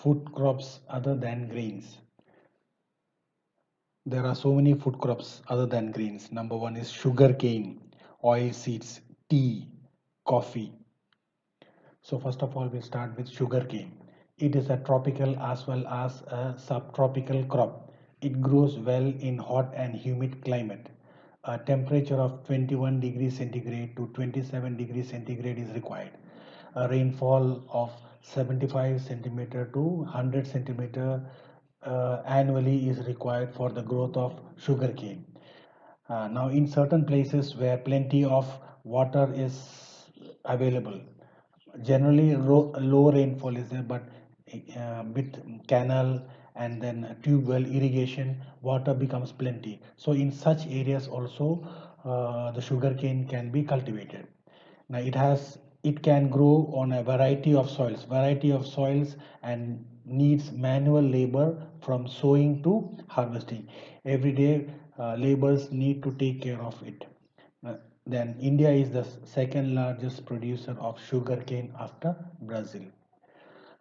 food crops other than grains. There are so many food crops other than grains. Number one is sugar cane, oil seeds, tea, coffee. So first of all, we'll start with sugar cane. It is a tropical as well as a subtropical crop. It grows well in hot and humid climate. A temperature of 21 degrees centigrade to 27 degrees centigrade is required. A rainfall of 75 centimeter to 100 centimeter annually is required for the growth of sugarcane. Now, in certain places where plenty of water is available, generally low rainfall is there, but with canal and then tube well irrigation, water becomes plenty. So, in such areas also, the sugarcane can be cultivated. Now, it can grow on a variety of soils, and needs manual labor from sowing to harvesting. Every day, laborers need to take care of it. Uh, then India is the second largest producer of sugarcane after Brazil.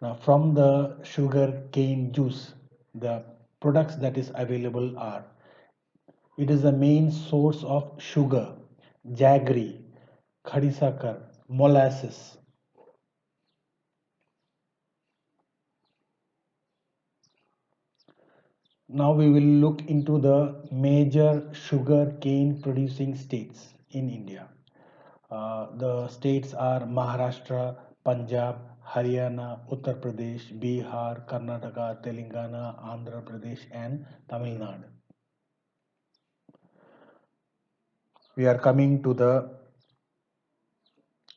Now, from the sugar cane juice, the products that is available are: it is the main source of sugar, jaggery, khadisakar, molasses. Now we will look into the major sugar cane producing states in India. The states are Maharashtra, Punjab, Haryana, Uttar Pradesh, Bihar, Karnataka, Telangana, Andhra Pradesh, and Tamil Nadu. We are coming to the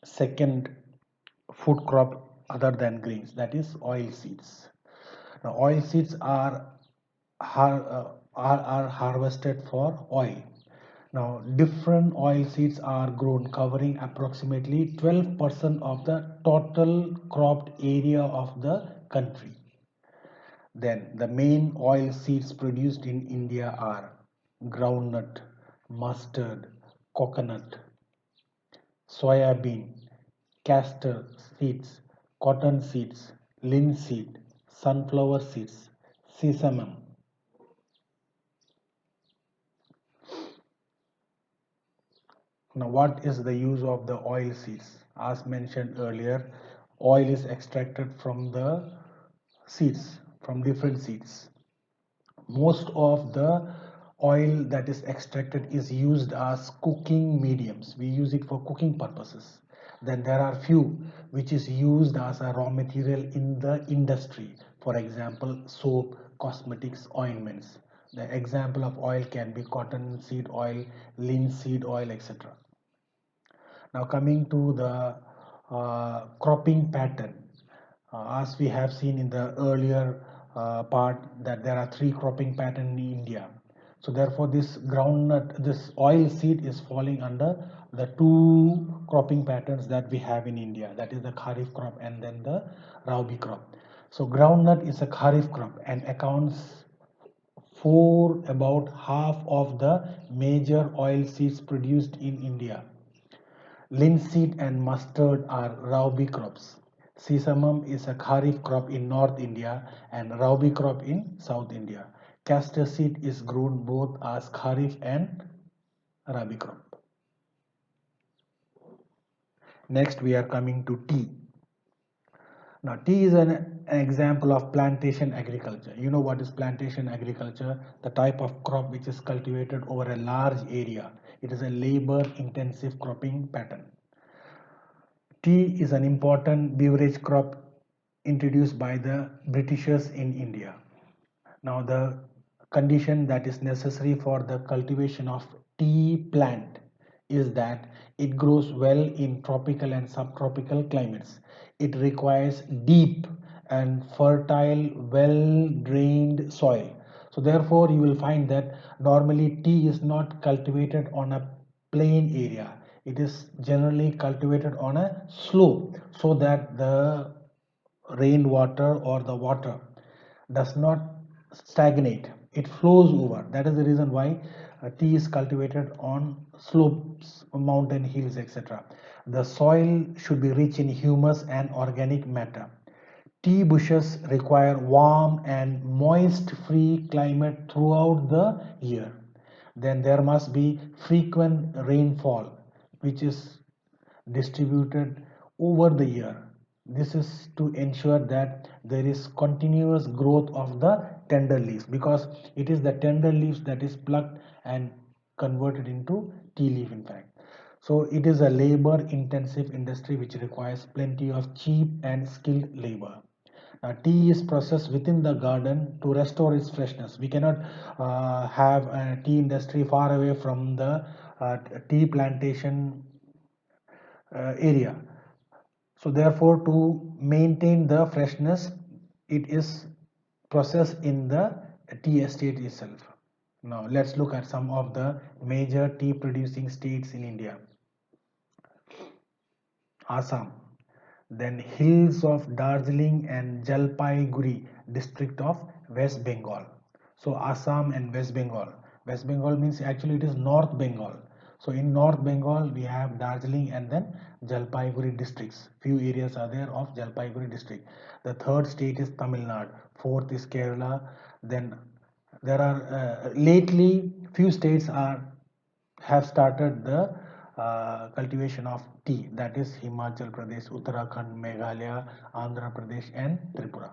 second food crop other than grains, that is oil seeds. Now, oil seeds are harvested for oil. Now, different oil seeds are grown, covering approximately 12% of the total cropped area of the country. Then, the main oil seeds produced in India are groundnut, mustard, coconut, soya bean, castor seeds, cotton seeds, linseed, sunflower seeds, sesame. Now, what is the use of the oil seeds? As mentioned earlier, oil is extracted from the seeds, from different seeds. Most of the oil that is extracted is used as cooking mediums. We use it for cooking purposes. Then there are few which is used as a raw material in the industry. For example, soap, cosmetics, ointments. The example of oil can be cottonseed oil, linseed oil, etc. Now coming to the cropping pattern, as we have seen in the earlier part that there are three cropping pattern in India. So therefore this groundnut, this oil seed is falling under the two cropping patterns that we have in India, that is the Kharif crop and then the Rabi crop. So groundnut is a Kharif crop and accounts for about half of the major oil seeds produced in India. Linseed and mustard are Rabi crops. Sesame is a Kharif crop in North India and Rabi crop in South India. Castor seed is grown both as Kharif and Rabi crop. Next, we are coming to tea. Now, tea is an example of plantation agriculture. You know what is plantation agriculture? The type of crop which is cultivated over a large area. It is a labor intensive cropping pattern. Tea is an important beverage crop introduced by the Britishers in India. Now, the condition that is necessary for the cultivation of tea plant is that it grows well in tropical and subtropical climates. It requires deep and fertile, well drained soil. So, therefore, you will find that normally tea is not cultivated on a plain area. It is generally cultivated on a slope so that the rainwater or the water does not stagnate, it flows over. That is the reason why tea is cultivated on slopes, mountain hills, etc. The soil should be rich in humus and organic matter. Tea bushes require warm and moist-free climate throughout the year. Then there must be frequent rainfall, which is distributed over the year. This is to ensure that there is continuous growth of the tender leaves, because it is the tender leaves that is plucked and converted into tea leaf, in fact. So it is a labor intensive industry which requires plenty of cheap and skilled labor. Tea is processed within the garden to restore its freshness. We cannot have a tea industry far away from the tea plantation area. So therefore, to maintain the freshness, it is processed in the tea estate itself. Now let's look at some of the major tea producing states in India. Assam, then hills of Darjeeling and Jalpaiguri district of West Bengal. So Assam and West Bengal. West Bengal means actually it is North Bengal. So in North Bengal we have Darjeeling and then Jalpaiguri districts. Few areas are there of Jalpaiguri district. The third state is Tamil Nadu. Fourth is Kerala. Then there are lately few states are have started the cultivation of tea, that is Himachal Pradesh, Uttarakhand, Meghalaya, Andhra Pradesh and Tripura.